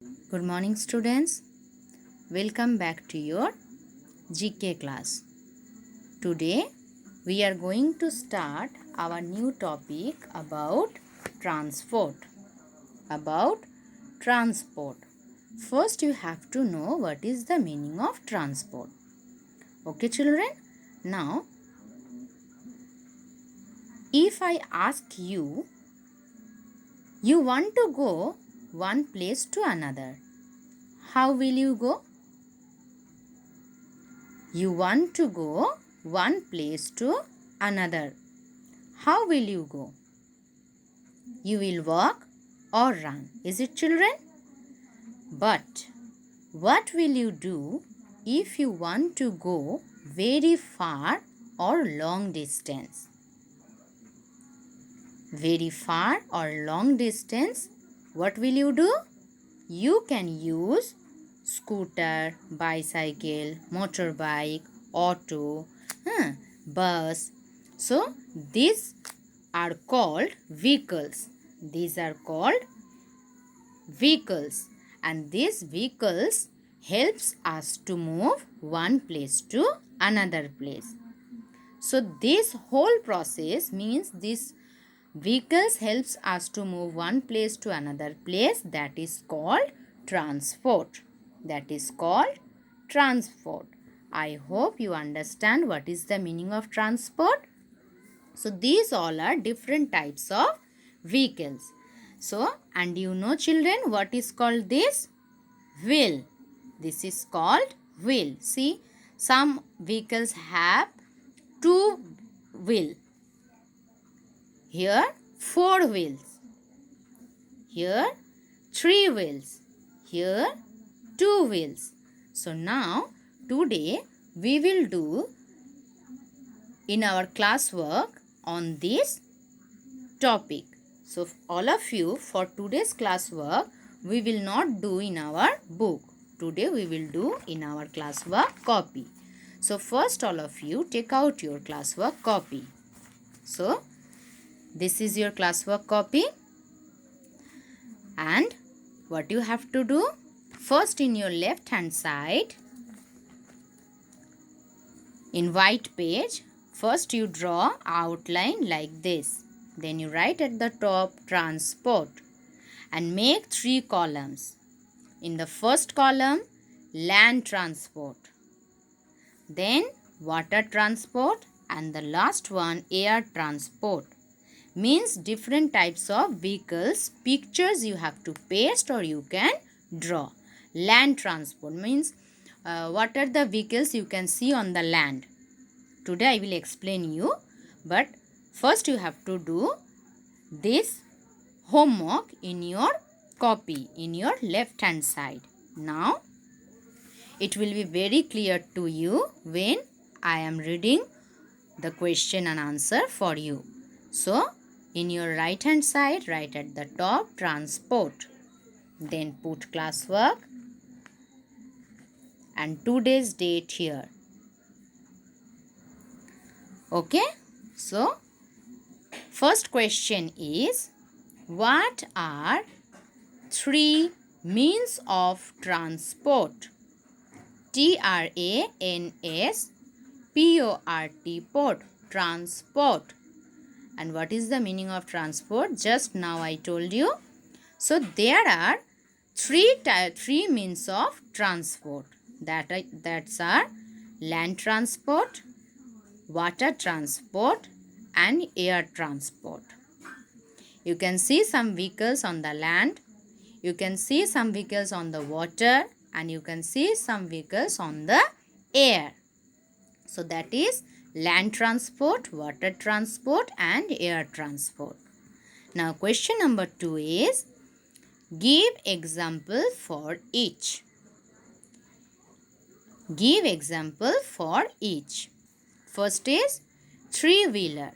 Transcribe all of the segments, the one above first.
Good morning, students. Welcome back to your GK class. Today we are going to start our new topic about transport. About transport. First, you have to know what is the meaning of transport. Okay, children? Now, if I ask you, you want to go one place to another, how will you go? You want to go one place to another. How will you go? You will walk or run. Is it, children? But what will you do if you want to go very far or long distance? Very far or long distance, what will you do? You can use scooter, bicycle, motorbike, auto, bus. So these are called vehicles. These are called vehicles, and these vehicles helps us to move one place to another place. So this whole process means this vehicles helps us to move one place to another place, that is called transport. That is called transport. I hope you understand what is the meaning of transport. So these all are different types of vehicles. So, and you know, children, what is called this? Wheel. This is called wheel. See, some vehicles have two wheel. Here 4 wheels. Here 3 wheels. Here 2 wheels. So now today we will do in our classwork on this topic. So all of you, for today's classwork we will not do in our book. Today we will do in our classwork copy. So first all of you take out your classwork copy. So this is your classwork copy, and what you have to do, first in your left hand side in white page, first you draw outline like this. Then you write at the top transport and make 3 columns. In the first column, land transport, then water transport, and the last one air transport. Means different types of vehicles, pictures you have to paste or you can draw. Land transport means what are the vehicles you can see on the land. Today I will explain you, but first you have to do this homework in your copy in your left hand side. Now it will be very clear to you when I am reading the question and answer for you. So in your right hand side, write at the top transport. Then put classwork and today's date here. Okay. So first question is, what are 3 means of transport? TRANSPORT, port, transport. And what is the meaning of transport? Just now I told you. So there are three means of transport. That's are land transport, water transport, and air transport. You can see some vehicles on the land, you can see some vehicles on the water, and you can see some vehicles on the air. So that is land transport, water transport, and air transport. Now question number 2 is, give example for each. Give example for each. First is 3-wheeler.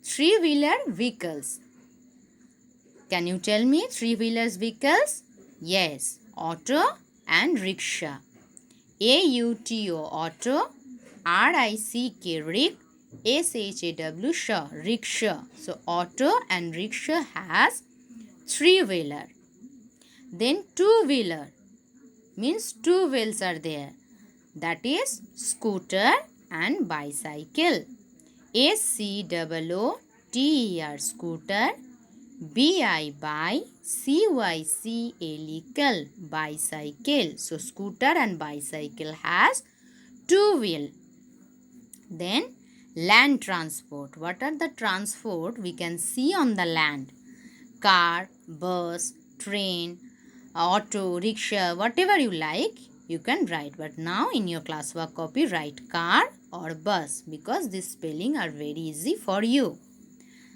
3-wheeler vehicles. Can you tell me 3-wheelers vehicles? Yes, auto and rickshaw. AUTO, auto. RICK, rick. SHAW, shaw, rickshaw. So auto and rickshaw has 3-wheeler. Then two-wheeler means two wheels are there. That is scooter and bicycle. SCOOTER scooter. BI by CYCLE bicycle. So scooter and bicycle has two wheel. Then land transport. What are the transport we can see on the land? Car, bus, train, auto, rickshaw, whatever you like, you can write. But now in your classwork copy, write car or bus because this spelling are very easy for you.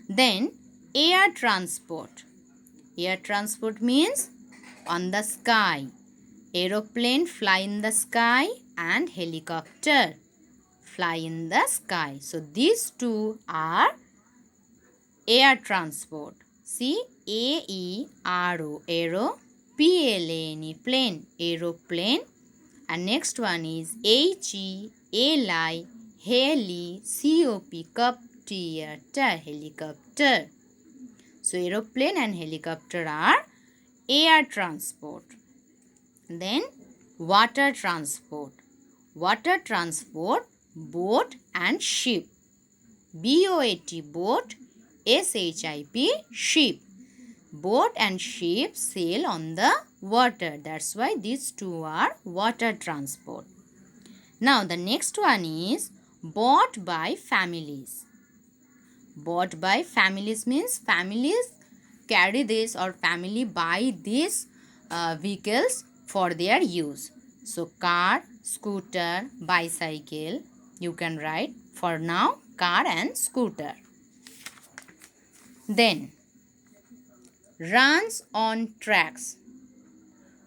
Then air transport. Air transport means on the sky. Aeroplane fly in the sky and helicopter fly in the sky. So these two are air transport. See, AERO, aero, PLANE, plane, aeroplane. And next one is HELI, heli, COP, cup, theater, helicopter. So aeroplane and helicopter are air transport. Then water transport. Water transport, boat and ship. BOAT, boat. SHIP, ship. Boat and ship sail on the water. That's why these two are water transport. Now the next one is bought by families. Bought by families means families carry this or family buy these vehicles for their use. So car, scooter, bicycle, you can write for now car and scooter. Then runs on tracks.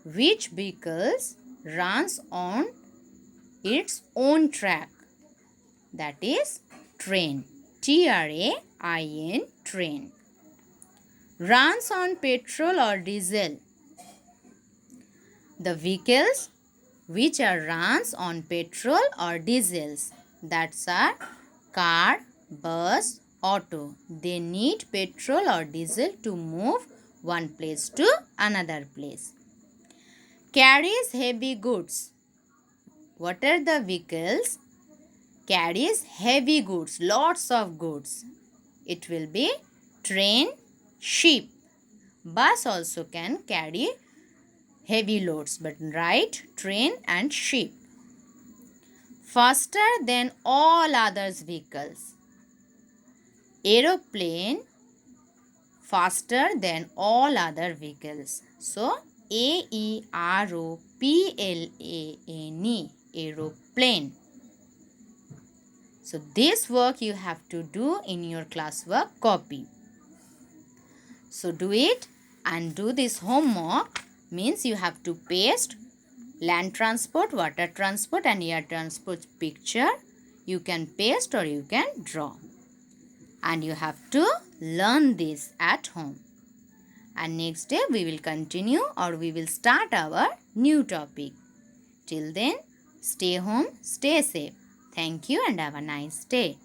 Which vehicles runs on its own track? That is train. TRAIN, train. Runs on petrol or diesel. The vehicles which are runs on petrol or diesels. That's are car, bus, auto. They need petrol or diesel to move one place to another place. Carries heavy goods. What are the vehicles? Carries heavy goods, lots of goods. It will be train, ship. Bus also can carry heavy loads, but write train and ship. Faster than all others vehicles. Aeroplane faster than all other vehicles. So AEROPLANE, aeroplane. So this work you have to do in your classwork copy. So do it and do this homework. Means you have to paste land transport, water transport and air transport picture. You can paste or you can draw. And you have to learn this at home. And next day we will continue or we will start our new topic. Till then, stay home, stay safe. Thank you and have a nice day.